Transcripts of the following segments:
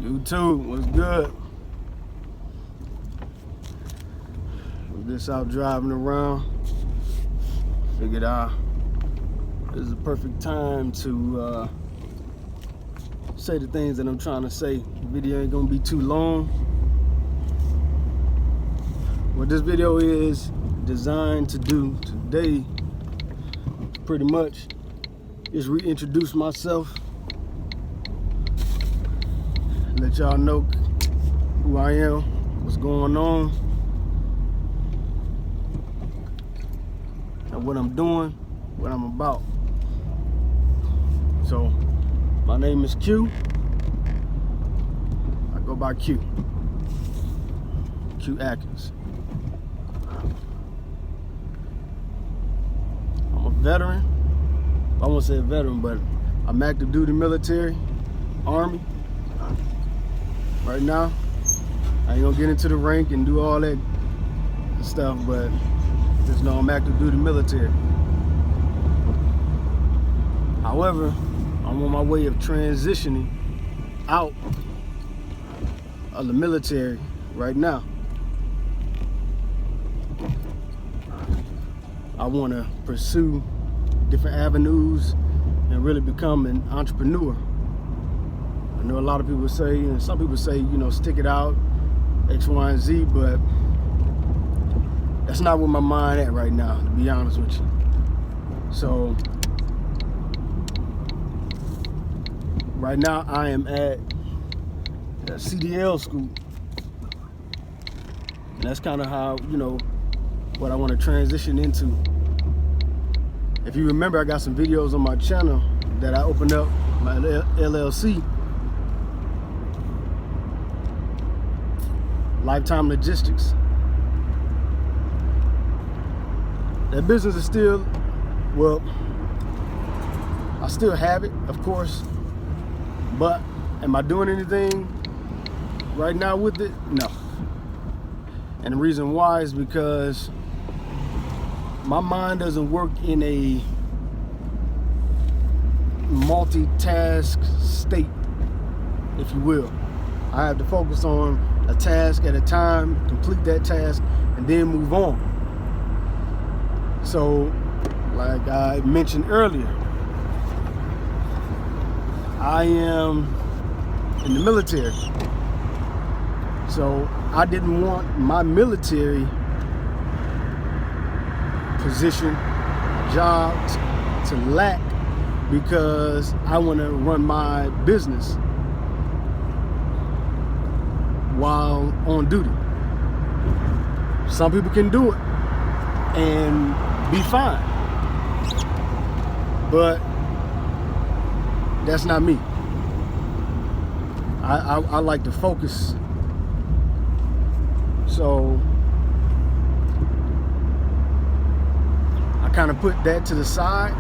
YouTube, what's good? I'm just out driving around. Figured out this is the perfect time to say the things that I'm trying to say. The video ain't gonna be too long. What this video is designed to do today, pretty much, is reintroduce myself. Let y'all know who I am, what's going on, and what I'm doing, what I'm about. So, my name is Q. I go by Q. Q Atkins. I'm a veteran. I won't say a veteran, but I'm active duty military, Army. Right now, I ain't gonna get into the rank and do all that stuff, but just know I'm active duty military. However, I'm on my way of transitioning out of the military right now. I want to pursue different avenues and really become an entrepreneur. I know a lot of people say, and some people say, you know, stick it out, X, Y, and Z, but that's not where my mind at right now, to be honest with you. So, right now I am at CDL school. And that's kind of how, you know, what I want to transition into. If you remember, I got some videos on my channel that I opened up, my LLC. Lifetime Logistics. That business is still, well, I still have it, of course, but am I doing anything right now with it? No. And the reason why is because my mind doesn't work in a multitask state, if you will. I have to focus on a task at a time, complete that task, and then move on. So, like I mentioned earlier, I am in the military. So I didn't want my military position, job to lack because I want to run my business while on duty. Some people can do it and be fine, but that's not me. I like to focus. So I kind of put that to the side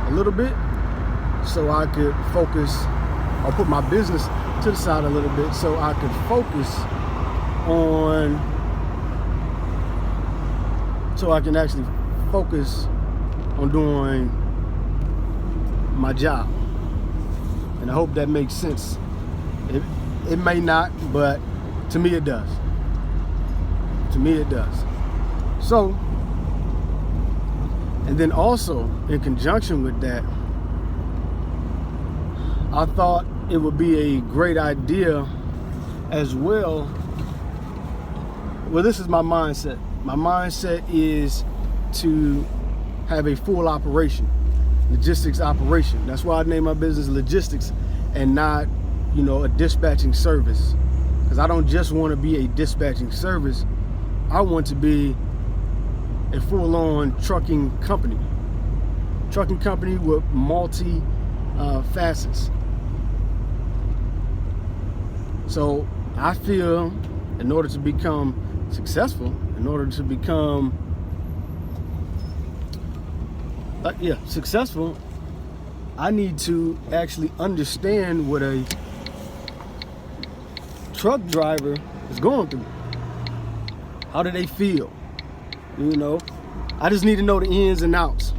a little bit so I could focus, or put my business to the side a little bit so I could focus on, so I can actually focus on doing my job. And I hope that makes sense. It may not, but to me it does. To me it does. So, and then also in conjunction with that, I thought it would be a great idea as well. Well, this is my mindset. My mindset is to have a full operation, logistics operation. That's why I named my business Logistics and not, you know, a dispatching service. Because I don't just want to be a dispatching service. I want to be a full-on trucking company. Trucking company with multi facets. So I feel in order to become successful, in order to become successful, I need to actually understand what a truck driver is going through. How do they feel? You know, I just need to know the ins and outs.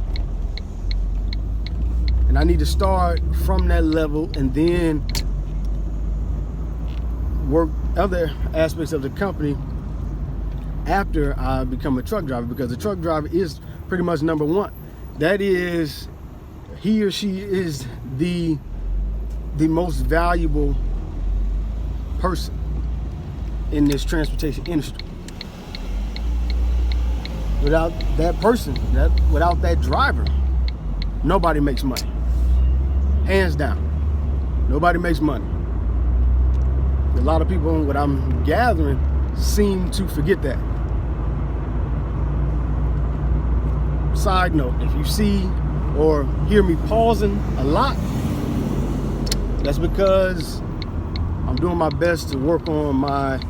And I need to start from that level and then work other aspects of the company after I become a truck driver, because the truck driver is pretty much number one. That is, he or she is the most valuable person in this transportation industry. Without that person, without that driver, nobody makes money. Hands down, nobody makes money. A lot of people, what I'm gathering, seem to forget that. Side note, if you see or hear me pausing a lot, that's because I'm doing my best to work on my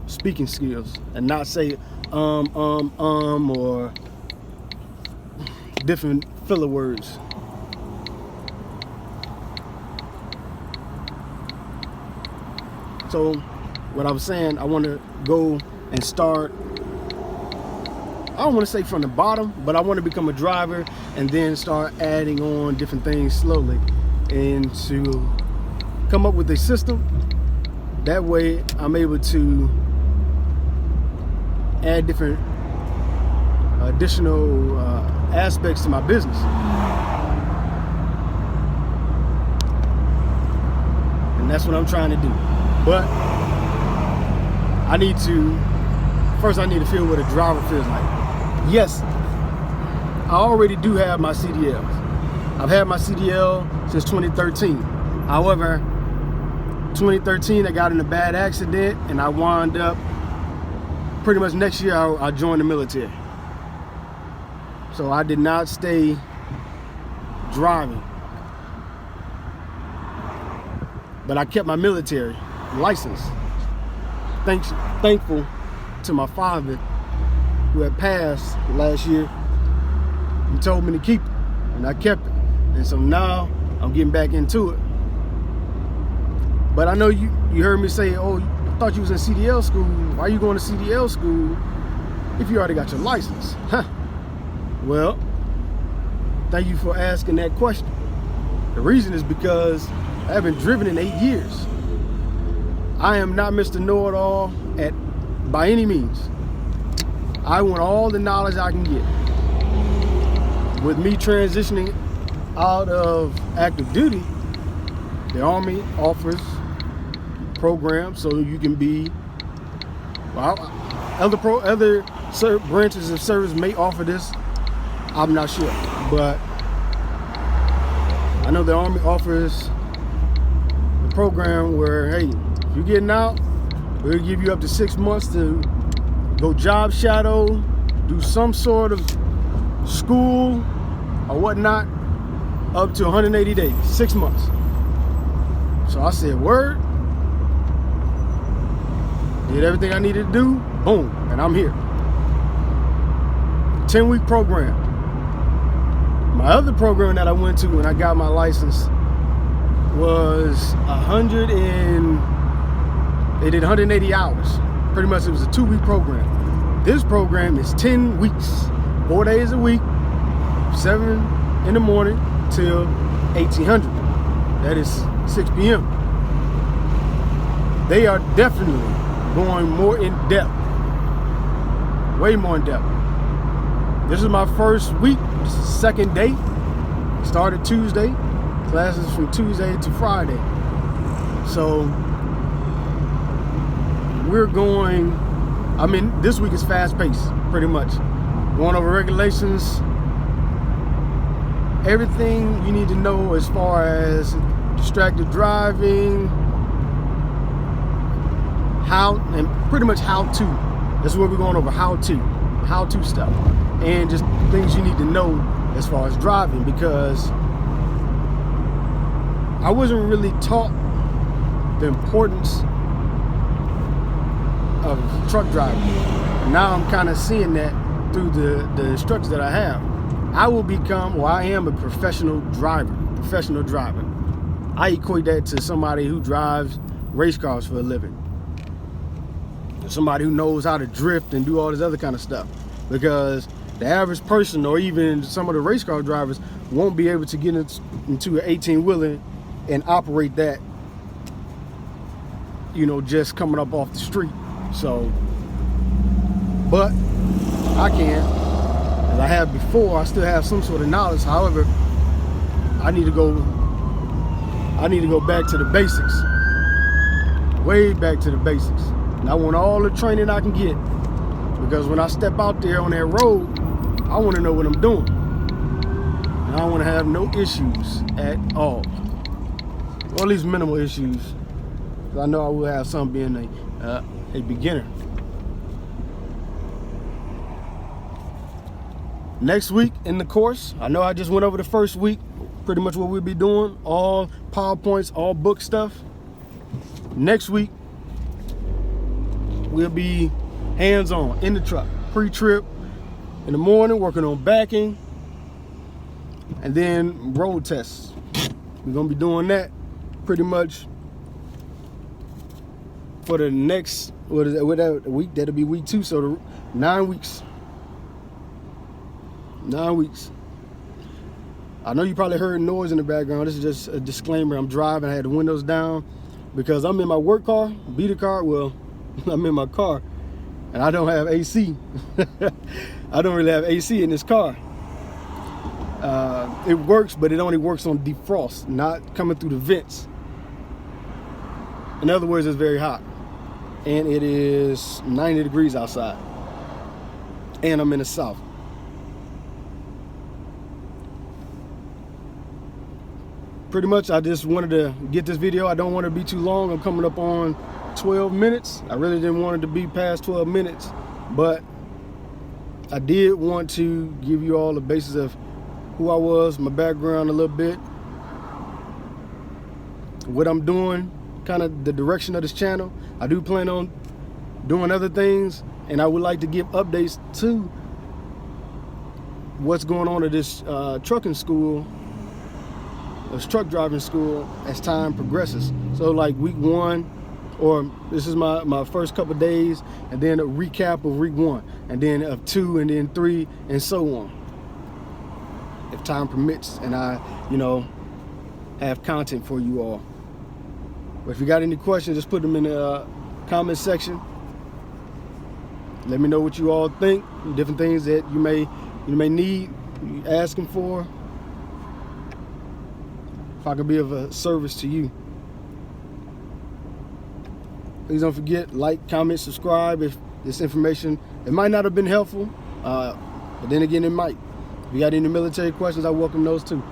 speaking skills and not say or different filler words. So what I was saying, I want to go and start, I don't want to say from the bottom, but I want to become a driver and then start adding on different things slowly, and to come up with a system. That way I'm able to add different additional aspects to my business. And that's what I'm trying to do. But I need to feel what a driver feels like. Yes, I already do have my CDLs. I've had my CDL since 2013. However, 2013 I got in a bad accident and I wound up, pretty much next year I joined the military. So I did not stay driving. But I kept my military license. Thankful to my father, who had passed last year. He told me to keep it, and I kept it. And so now I'm getting back into it. But I know you heard me say, oh, I thought you was in CDL school. Why are you going to CDL school if you already got your license? Huh. Well, thank you for asking that question. The reason is because I haven't driven in 8 years. I am not Mr. Know-it-all by any means. I want all the knowledge I can get. With me transitioning out of active duty, the Army offers programs so you can be, well, other branches of service may offer this. I'm not sure, but I know the Army offers a program where, hey, if you're getting out, we'll give you up to 6 months to go job shadow, do some sort of school or whatnot, up to 180 days, 6 months. So I said, word. Did everything I needed to do, boom, and I'm here. 10-week program. My other program that I went to when I got my license was they did 180 hours. Pretty much it was a 2-week program. This program is 10 weeks, 4 days a week, 7 in the morning till 1800. That is 6 p.m. They are definitely going more in depth, way more in depth. This is my first week, second day. Started Tuesday, classes from Tuesday to Friday. So we're going, I mean, this week is fast paced, pretty much. Going over regulations, everything you need to know as far as distracted driving, how, and pretty much how to. This is what we're going over, how to stuff. And just things you need to know as far as driving, because I wasn't really taught the importance of truck driving. Now I'm kind of seeing that through the instructors that I have. I am a professional driver. I equate that to somebody who drives race cars for a living. Somebody who knows how to drift and do all this other kind of stuff. Because the average person, or even some of the race car drivers, won't be able to get into an 18-wheeler and operate that you know, just coming up off the street. So, but I can, as I have before. I still have some sort of knowledge. However, I need to go back to the basics, way back to the basics. And I want all the training I can get, because when I step out there on that road, I want to know what I'm doing. And I don't want to have no issues at all, or at least minimal issues. I know I will have some being a beginner. Next week in the course, I know I just went over the first week, pretty much what we'll be doing, all PowerPoints, all book stuff. Next week, we'll be hands-on in the truck, pre-trip, in the morning, working on backing, and then road tests. We're gonna be doing that pretty much for the next, what is that week? That'll be week 2, so 9 weeks. 9 weeks. I know you probably heard noise in the background. This is just a disclaimer. I'm driving. I had the windows down because I'm in my work car, beater car. Well, I'm in my car, and I don't have AC. I don't really have AC in this car. It works, but it only works on defrost, not coming through the vents. In other words, it's very hot, and it is 90 degrees outside, and I'm in the south. Pretty much, I just wanted to get this video. I don't want to be too long. I'm coming up on 12 minutes. I really didn't want it to be past 12 minutes, but I did want to give you all the basis of who I was, my background a little bit, what I'm doing, kind of the direction of this channel. I do plan on doing other things, and I would like to give updates to what's going on at this trucking school, this truck driving school, as time progresses. So like week 1, or this is my first couple days, and then a recap of week 1, and then of 2, and then 3, and so on, if time permits, and I, you know, have content for you all. But if you got any questions, just put them in the comment section. Let me know what you all think, different things that you may need, you asking for. If I could be of a service to you. Please don't forget, like, comment, subscribe. If this information, it might not have been helpful, but then again, it might. If you got any military questions, I welcome those too.